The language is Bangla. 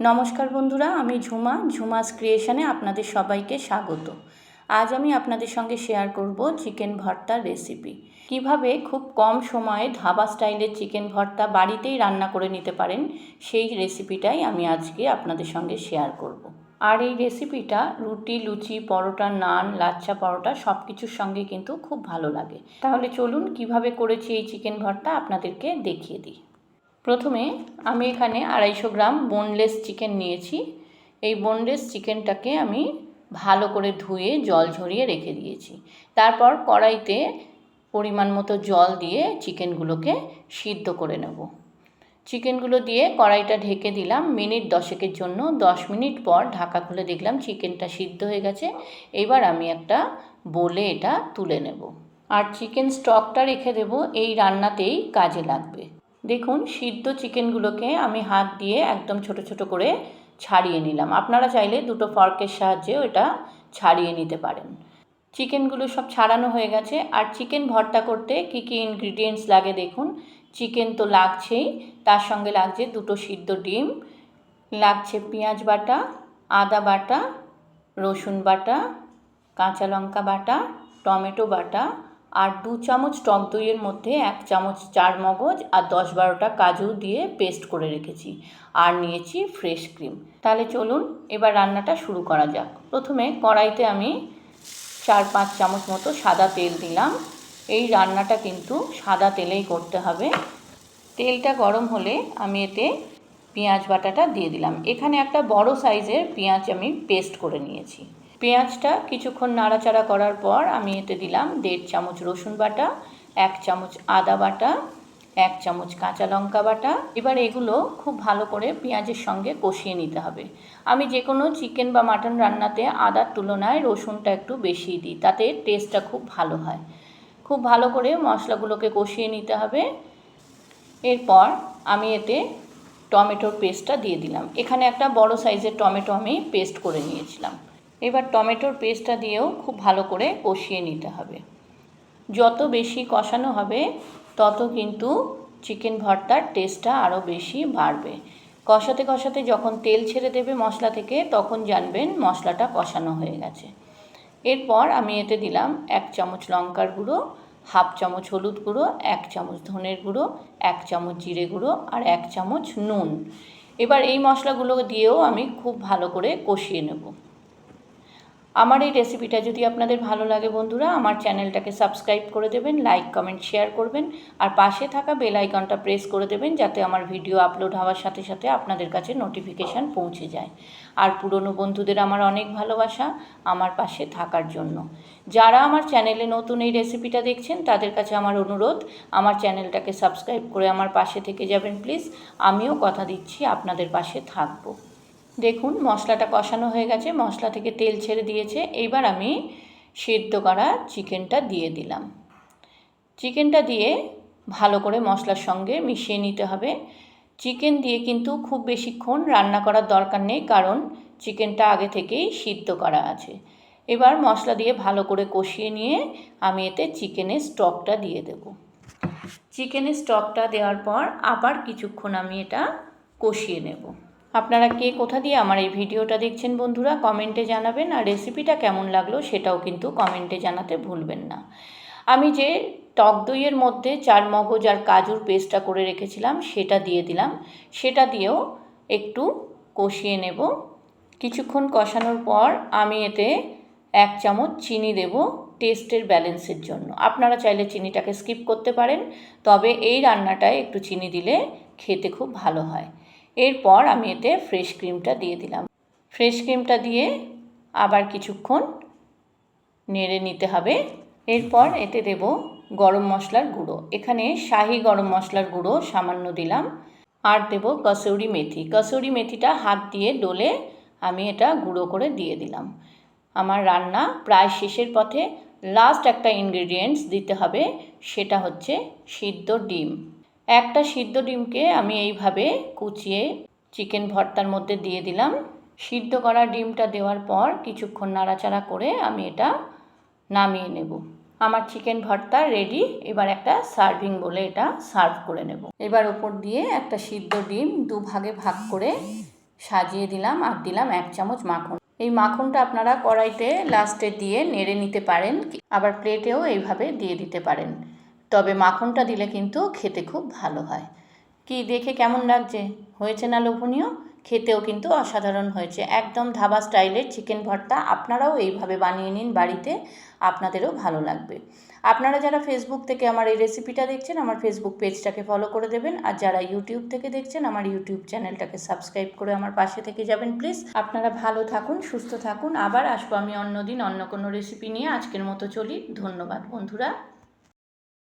নমস্কার বন্ধুরা, আমি ঝুমাস ক্রিয়েশনে আপনাদের সবাইকে স্বাগত। আজ আমি আপনাদের সঙ্গে শেয়ার করব চিকেন ভর্তার রেসিপি। কিভাবে খুব কম সময়ে ধাবা স্টাইলের চিকেন ভর্তা বাড়িতেই রান্না করে নিতে পারেন, সেই রেসিপিটাই আমি আজকে আপনাদের সঙ্গে শেয়ার করব। আর এই রেসিপিটা রুটি, লুচি, পরোটা, নান, লাচ্ছা পরোটা সব কিছুর সঙ্গে কিন্তু খুব ভালো লাগে। তাহলে চলুন কিভাবে করেছি এই চিকেন ভর্তা আপনাদেরকে দেখিয়ে দিই। প্রথমে আমি এখানে 250 গ্রাম বোনলেস চিকেন নিয়েছি। এই বোনলেস চিকেনটাকে আমি ভালো করে ধুয়ে জল ঝরিয়ে রেখে দিয়েছি। তারপর কড়াইতে পরিমাণ মতো জল দিয়ে চিকেনগুলোকে সিদ্ধ করে নেব। চিকেনগুলো দিয়ে কড়াইটা ঢেকে দিলাম মিনিট 10 জন্য। 10 মিনিট পর ঢাকা খুলে দেখলাম চিকেনটা সিদ্ধ হয়ে গেছে। এবার আমি একটা বোলে এটা তুলে নেব। আর চিকেন স্টকটা রেখে দেব, এই রান্নাতেই কাজে লাগবে। দেখুন, সিদ্ধ চিকেনগুলোকে আমি হাত দিয়ে একদম ছোট ছোট করে ছাড়িয়ে নিলাম। আপনারা চাইলে দুটো ফর্কের সাহায্যেও এটা ছাড়িয়ে নিতে পারেন। চিকেনগুলো সব ছাড়ানো হয়ে গেছে। আর চিকেন ভর্তা করতে কী কী ইনগ্রিডিয়েন্টস লাগে দেখুন। চিকেন তো লাগছেই, তার সঙ্গে লাগছে দুটো সিদ্ধ ডিম, লাগছে পেঁয়াজ বাটা, আদা বাটা, রসুন বাটা, কাঁচা লঙ্কা বাটা, টমেটো বাটা, আর 2 চামচ টক দইয়ের মধ্যে 1 চামচ চারমগজ আর 10-12টা কাজু দিয়ে পেস্ট করে রেখেছি। আর নিয়েছি ফ্রেশ ক্রিম। তাহলে চলুন এবার রান্নাটা শুরু করা যাক। প্রথমে কড়াইতে আমি 4-5 চামচ মতো সাদা তেল দিলাম। এই রান্নাটা কিন্তু সাদা তেলেই করতে হবে। তেলটা গরম হলে আমি এতে পেঁয়াজ বাটাটা দিয়ে দিলাম। এখানে একটা বড় সাইজের পেঁয়াজ আমি পেস্ট করে নিয়েছি। পেঁয়াজটা কিছুক্ষণ নাড়াচাড়া করার পর আমি এতে দিলাম 1.5 চামচ রসুন বাটা, 1 চামচ আদা বাটা, 1 চামচ কাঁচা লঙ্কা বাটা। এবার এগুলো খুব ভালো করে পেঁয়াজের সঙ্গে কষিয়ে নিতে হবে। আমি যে কোনো চিকেন বা মাটন রান্নাতে আদার তুলনায় রসুনটা একটু বেশি দিই, তাতে টেস্টটা খুব ভালো হয়। খুব ভালো করে মশলাগুলোকে কষিয়ে নিতে হবে। এরপর আমি এতে টমেটোর পেস্টটা দিয়ে দিলাম। এখানে একটা বড় সাইজের টমেটো আমি পেস্ট করে নিয়েছিলাম। এবার টমেটোর পেস্টটা দিয়েও খুব ভালো করে কষিয়ে নিতে হবে। যত বেশি কষানো হবে তত কিন্তু চিকেন ভর্তার টেস্টটা আরও বেশি বাড়বে। কষাতে কষাতে যখন তেল ছেড়ে দেবে মশলা থেকে, তখন জানবেন মশলাটা কষানো হয়ে গেছে। এরপর আমি এতে দিলাম 1 চামচ লঙ্কার গুঁড়ো, 1/2 চামচ হলুদ গুঁড়ো, 1 চামচ ধনের গুঁড়ো, 1 চামচ জিরে গুঁড়ো আর 1 চামচ নুন। এবার এই মশলাগুলো দিয়েও আমি খুব ভালো করে কষিয়ে নেব। আমার এই রেসিপিটা যদি আপনাদের ভালো লাগে বন্ধুরা, আমার চ্যানেলটাকে সাবস্ক্রাইব করে দেবেন, লাইক, কমেন্ট, শেয়ার করবেন আর পাশে থাকা বেল আইকনটা প্রেস করে দেবেন, যাতে আমার ভিডিও আপলোড হওয়ার সাথে সাথে আপনাদের কাছে নোটিফিকেশান পৌঁছে যায়। আর পুরনো বন্ধুদের আমার অনেক ভালোবাসা আমার পাশে থাকার জন্য। যারা আমার চ্যানেলে নতুন এই রেসিপিটা দেখছেন তাদের কাছে আমার অনুরোধ, আমার চ্যানেলটাকে সাবস্ক্রাইব করে আমার পাশে থেকে যাবেন প্লিজ। আমিও কথা দিচ্ছি আপনাদের পাশে থাকবো। দেখুন, মশলাটা কষানো হয়ে গেছে, মশলা থেকে তেল ছেড়ে দিয়েছে। এইবার আমি সিদ্ধ করা চিকেনটা দিয়ে দিলাম। চিকেনটা দিয়ে ভালো করে মশলার সঙ্গে মিশিয়ে নিতে হবে। চিকেন দিয়ে কিন্তু খুব বেশিক্ষণ রান্না করার দরকার নেই, কারণ চিকেনটা আগে থেকেই সিদ্ধ করা আছে। এবার মশলা দিয়ে ভালো করে কষিয়ে নিয়ে আমি এতে চিকেনের স্টকটা দিয়ে দেব। চিকেনের স্টকটা দেওয়ার পর আবার কিছুক্ষণ আমি এটা কষিয়ে নেব। আপনারা কে কোথা দিয়ে আমার এই ভিডিওটা দেখছেন বন্ধুরা, কমেন্টে জানাবেন। আর রেসিপিটা কেমন লাগলো সেটাও কিন্তু কমেন্টে জানাতে ভুলবেন না। আমি যে টক দইয়ের মধ্যে চারমগজ আর কাজুর পেস্টটা করে রেখেছিলাম সেটা দিয়ে দিলাম। সেটা দিয়েও একটু কষিয়ে নেব। কিছুক্ষণ কষানোর পর আমি এতে 1 চামচ চিনি দেব টেস্টের ব্যালেন্সের জন্য। আপনারা চাইলে চিনিটাকে স্কিপ করতে পারেন, তবে এই রান্নাটায় একটু চিনি দিলে খেতে খুব ভালো হয়। এরপর আমি এতে ফ্রেশ ক্রিমটা দিয়ে দিলাম। ফ্রেশ ক্রিমটা দিয়ে আবার কিছুক্ষণ নেড়ে নিতে হবে। এরপর এতে দেব গরম মশলার গুঁড়ো। এখানে শাহি গরম মশলার গুঁড়ো সামান্য দিলাম। আর দেব কসুরি মেথি। কসুরি মেথিটা হাত দিয়ে ডলে আমি এটা গুঁড়ো করে দিয়ে দিলাম। আমার রান্না প্রায় শেষের পথে। লাস্ট একটা ইনগ্রিডিয়েন্টস দিতে হবে, সেটা হচ্ছে সিদ্ধ ডিম। একটা সিদ্ধ ডিমকে আমি এইভাবে কুচিয়ে চিকেন ভর্তার মধ্যে দিয়ে দিলাম। সিদ্ধ করা ডিমটা দেওয়ার পর কিছুক্ষণ নাড়াচাড়া করে আমি এটা নামিয়ে নেব। আমার চিকেন ভর্তা রেডি। এবার একটা সার্ভিং বলে এটা সার্ভ করে নেব। এবার ওপর দিয়ে একটা সিদ্ধ ডিম 2 ভাগে ভাগ করে সাজিয়ে দিলাম আর দিলাম 1 চামচ মাখন। এই মাখনটা আপনারা কড়াইতে লাস্টে দিয়ে নেড়ে নিতে পারেন, আবার প্লেটেও এইভাবে দিয়ে দিতে পারেন। তবে মাখনটা দিলে কিন্তু খেতে খুব ভালো হয়। কি দেখে কেমন লাগছে? হয়েছে না লোভনীয়? খেতেও কিন্তু অসাধারণ হয়েছে। একদম ধাবা স্টাইলের চিকেন ভর্তা। আপনারাও এইভাবে বানিয়ে নিন বাড়িতে, আপনাদেরও ভালো লাগবে। আপনারা যারা ফেসবুক থেকে আমার এই রেসিপিটা দেখছেন, আমার ফেসবুক পেজটাকে ফলো করে দেবেন। আর যারা ইউটিউব থেকে দেখছেন, আমার ইউটিউব চ্যানেলটাকে সাবস্ক্রাইব করে আমার পাশে থেকে যাবেন প্লিজ। আপনারা ভালো থাকুন, সুস্থ থাকুন। আবার আসবো আমি অন্য দিন অন্য কোনো রেসিপি নিয়ে। আজকের মতো চলি। ধন্যবাদ বন্ধুরা।